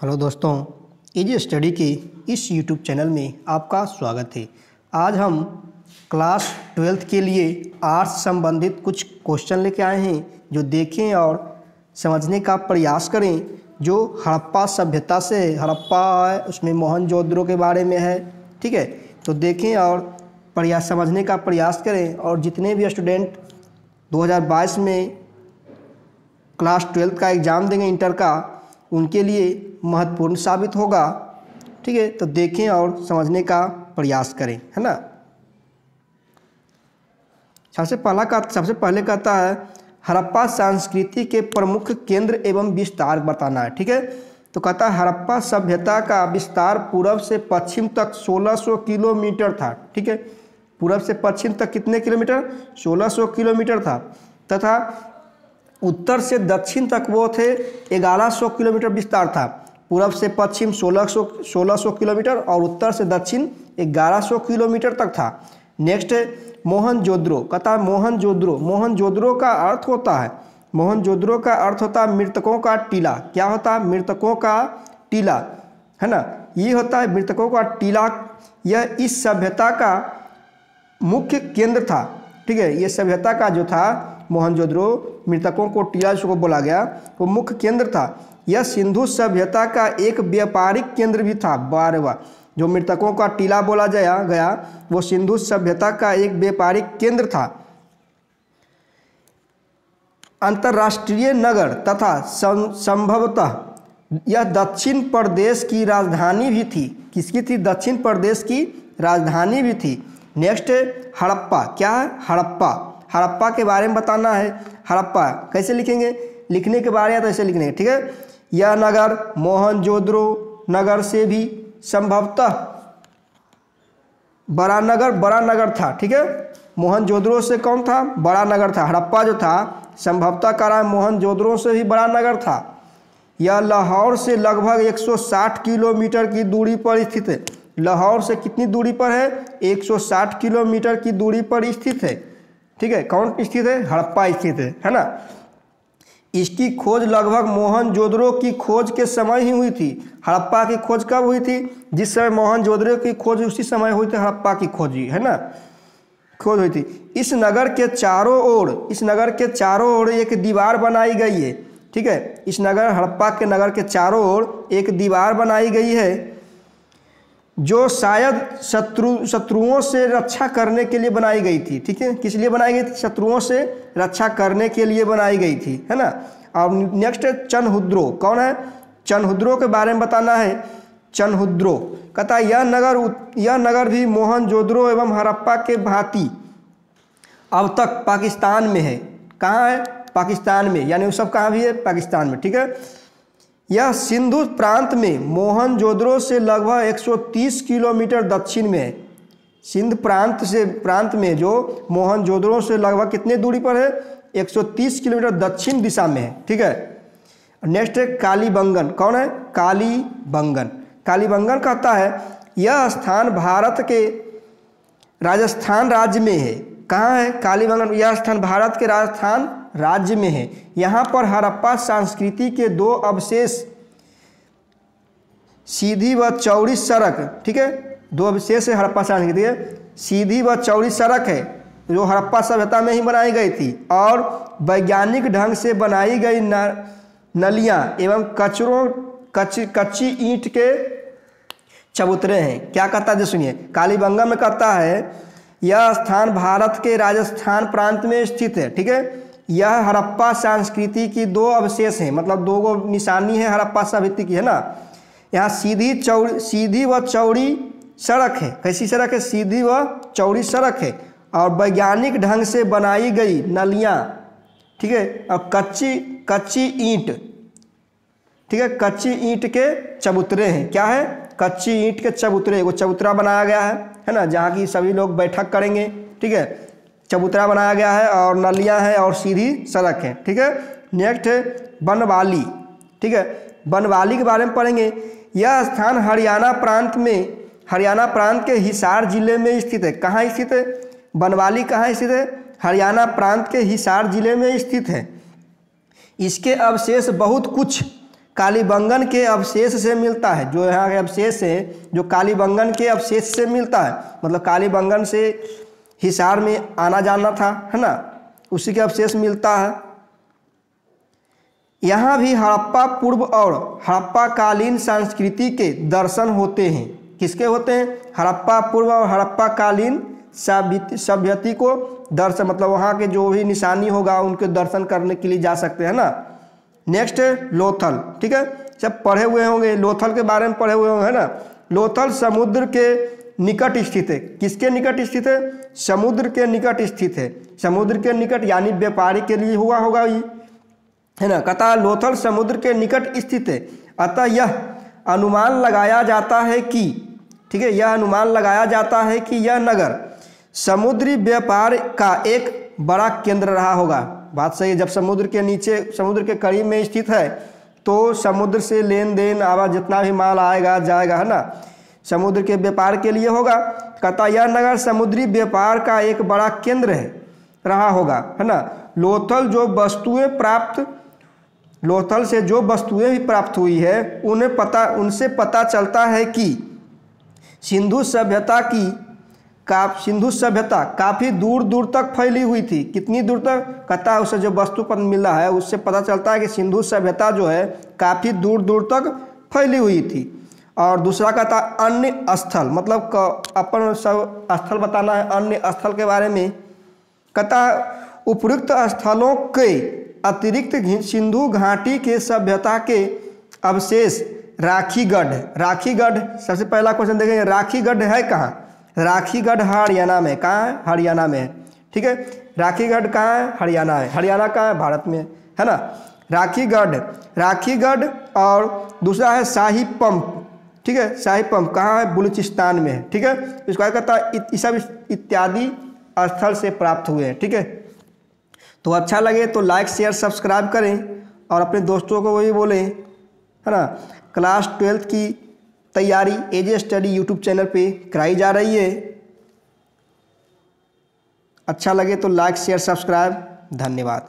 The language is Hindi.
हेलो दोस्तों, इजी स्टडी के इस यूट्यूब चैनल में आपका स्वागत है। आज हम क्लास 12th के लिए आर्ट्स संबंधित कुछ क्वेश्चन लेके आए हैं जो देखें और समझने का प्रयास करें। जो हड़प्पा सभ्यता से हड़प्पा है उसमें मोहनजोदड़ो के बारे में है, ठीक है। तो देखें और प्रयास समझने का प्रयास करें। और जितने भी स्टूडेंट 2022 में क्लास 12th का एग्ज़ाम देंगे इंटर का, उनके लिए महत्वपूर्ण साबित होगा, ठीक है। तो देखें और समझने का प्रयास करें, है ना। सबसे पहले कहता है हड़प्पा संस्कृति के प्रमुख केंद्र एवं विस्तार बताना है, ठीक है। तो कहता है हड़प्पा सभ्यता का विस्तार पूर्व से पश्चिम तक 1600 किलोमीटर था, ठीक है। पूर्व से पश्चिम तक कितने किलोमीटर? 1600 किलोमीटर था, तथा उत्तर से दक्षिण तक वो थे 1100 किलोमीटर विस्तार था। पूर्व से पश्चिम 1600 किलोमीटर और उत्तर से दक्षिण 1100 किलोमीटर तक था। नेक्स्ट है मोहनजोदड़ो। कहता है मोहनजोदड़ो का अर्थ होता है, मोहनजोदड़ो का अर्थ होता है मृतकों का टीला। क्या होता है? मृतकों का टीला, है ना। ये होता है मृतकों का टीला। यह इस सभ्यता का मुख्य केंद्र था, ठीक है। ये सभ्यता का जो था मोहनजोदड़ो, मृतकों को टीला जिसको बोला गया, वो मुख्य केंद्र था। यह सिंधु सभ्यता का एक व्यापारिक केंद्र भी था। बारहवा जो मृतकों का टीला बोला गया वो सिंधु सभ्यता का एक व्यापारिक केंद्र था। अंतर्राष्ट्रीय नगर तथा संभवतः यह दक्षिण प्रदेश की राजधानी भी थी। किसकी थी? दक्षिण प्रदेश की राजधानी भी थी। नेक्स्ट है हड़प्पा। क्या है? हड़प्पा के बारे में बताना है। हड़प्पा कैसे लिखेंगे? लिखने के बारे में तो ऐसे लिखने, ठीक है। यह नगर मोहनजोदड़ो नगर से भी संभवतः बड़ा नगर था, ठीक है। मोहनजोदड़ो से कौन था? बड़ा नगर था। हड़प्पा जो था संभवतः करा मोहनजोदड़ो से भी बड़ा नगर था। यह लाहौर से लगभग 160 किलोमीटर की दूरी पर स्थित है। लाहौर से कितनी दूरी पर है? 160 किलोमीटर की दूरी पर स्थित है, ठीक है। कौन स्थित है? हड़प्पा स्थित है ना। इसकी खोज लगभग मोहनजोदड़ो की खोज के समय ही हुई थी। हड़प्पा की खोज कब हुई थी? जिस समय मोहनजोदड़ो की खोज उसी समय हुई थी हड़प्पा की खोज, है ना, खोज हुई थी। इस नगर के चारों ओर एक दीवार बनाई गई है, ठीक है। इस हड़प्पा के नगर के चारों ओर एक दीवार बनाई गई है जो शायद शत्रुओं से रक्षा करने के लिए बनाई गई थी, ठीक है। किस लिए बनाई गई थी? शत्रुओं से रक्षा करने के लिए बनाई गई थी, है ना। और नेक्स्ट है चनहुद्रो। कौन है? चनहुद्रो के बारे में बताना है। चनहुद्रो कहता है यह नगर भी मोहनजोदड़ो एवं हड़प्पा के भांति अब तक पाकिस्तान में है। कहाँ है? पाकिस्तान में, यानी वो सब कहाँ भी है? पाकिस्तान में, ठीक है। यह सिंधु प्रांत में मोहनजोदड़ो से लगभग 130 किलोमीटर दक्षिण में है। सिंध प्रांत में जो मोहनजोदड़ो से लगभग कितने दूरी पर है? 130 किलोमीटर दक्षिण दिशा में है, ठीक है। नेक्स्ट है कालीबंगन। कौन है? कालीबंगन कहता है यह स्थान भारत के राजस्थान राज्य में है। कहाँ है कालीबंगन? यह स्थान भारत के राजस्थान राज्य में है। यहाँ पर हड़प्पा संस्कृति के दो अवशेष, सीधी व चौड़ी सड़क, ठीक है। दो अवशेष है हड़प्पा संस्कृति के, सीधी व चौड़ी सड़क है जो हड़प्पा सभ्यता में ही बनाई गई थी, और वैज्ञानिक ढंग से बनाई गई नलियाँ एवं कच्ची ईंट के चबूतरे हैं। क्या कहता है? सुनिए, कालीबंगन में कहता है यह स्थान भारत के राजस्थान प्रांत में स्थित है, ठीक है। यह हड़प्पा संस्कृति की दो अवशेष हैं, मतलब दो गो निशानी है हड़प्पा सभ्यता की, है ना। यहाँ सीधी व चौड़ी सड़क है। कैसी सड़क है? सीधी व चौड़ी सड़क है, और वैज्ञानिक ढंग से बनाई गई नलियाँ, ठीक है, और कच्ची ईंट, ठीक है, कच्ची ईंट के चबूतरे हैं। क्या है? कच्ची ईंट के चबूतरे। वो चबूतरा बनाया गया है ना, जहाँ की सभी लोग बैठक करेंगे, ठीक है। चबूतरा बनाया गया है और नलियाँ हैं और सीधी सड़क है, ठीक है। नेक्स्ट है बनवाली, ठीक है। बनवाली के बारे में पढ़ेंगे। यह स्थान हरियाणा प्रांत के हिसार जिले में स्थित है। कहाँ स्थित है? बनवाली कहाँ स्थित है? हरियाणा प्रांत के हिसार जिले में स्थित है। इसके अवशेष बहुत कुछ कालीबंगन के अवशेष से मिलता है। जो यहाँ के अवशेष है जो कालीबंगन के अवशेष से मिलता है, मतलब कालीबंगन से हिसार में आना जाना था, है ना, उसी के अवशेष मिलता है। यहाँ भी हड़प्पा पूर्व और हड़प्पा कालीन संस्कृति के दर्शन होते हैं। किसके होते हैं? हड़प्पा पूर्व और हड़प्पा कालीन सभ्यता को दर्शन, मतलब वहाँ के जो भी निशानी होगा उनके दर्शन करने के लिए जा सकते हैं ना। नेक्स्ट है लोथल, ठीक है, सब पढ़े हुए होंगे, लोथल के बारे में पढ़े हुए होंगे, है ना। लोथल समुद्र के निकट स्थित है। किसके निकट स्थित है? समुद्र के निकट स्थित है। समुद्र के निकट यानी व्यापारी के लिए हुआ होगा ये, है ना। कहता लोथल समुद्र के निकट स्थित है, अतः यह अनुमान लगाया जाता है कि, ठीक है, यह अनुमान लगाया जाता है कि यह नगर समुद्री व्यापार का एक बड़ा केंद्र रहा होगा। बात सही है, जब समुद्र के नीचे, समुद्र के करीब में स्थित है तो समुद्र से लेन देन आवा जितना भी माल आएगा जाएगा, है ना, समुद्र के व्यापार के लिए होगा। कहता यह नगर समुद्री व्यापार का एक बड़ा केंद्र है रहा होगा, है ना। लोथल जो वस्तुएं प्राप्त, लोथल से जो वस्तुएं भी प्राप्त हुई है उनसे पता चलता है कि सिंधु सभ्यता काफ़ी दूर दूर तक फैली हुई थी। कितनी दूर तक? कहता है उससे जो वस्तु पत्र मिला है उससे पता चलता है कि सिंधु सभ्यता जो है काफ़ी दूर दूर तक फैली हुई थी। और दूसरा कहता अन्य स्थल, मतलब अपन सब स्थल बताना है, अन्य स्थल के बारे में। कहता उपयुक्त स्थलों के अतिरिक्त सिंधु घाटी के सभ्यता के अवशेष राखीगढ़ सबसे पहला क्वेश्चन देखेंगे, राखीगढ़ है कहाँ? राखीगढ़ हरियाणा में। कहाँ है? हरियाणा में है, ठीक है। राखीगढ़ कहाँ है? हरियाणा है। हरियाणा कहाँ है? भारत में, है ना। राखीगढ़ और दूसरा है शाही पंप, ठीक है। शाही पंप कहाँ है? बलूचिस्तान में है, ठीक है। इसको कहता है सब इत्यादि स्थल से प्राप्त हुए हैं, ठीक है। तो अच्छा लगे तो लाइक शेयर सब्सक्राइब करें और अपने दोस्तों को वही बोलें, है ना। क्लास 12th की तैयारी एजे स्टडी यूट्यूब चैनल पे कराई जा रही है। अच्छा लगे तो लाइक शेयर सब्सक्राइब। धन्यवाद।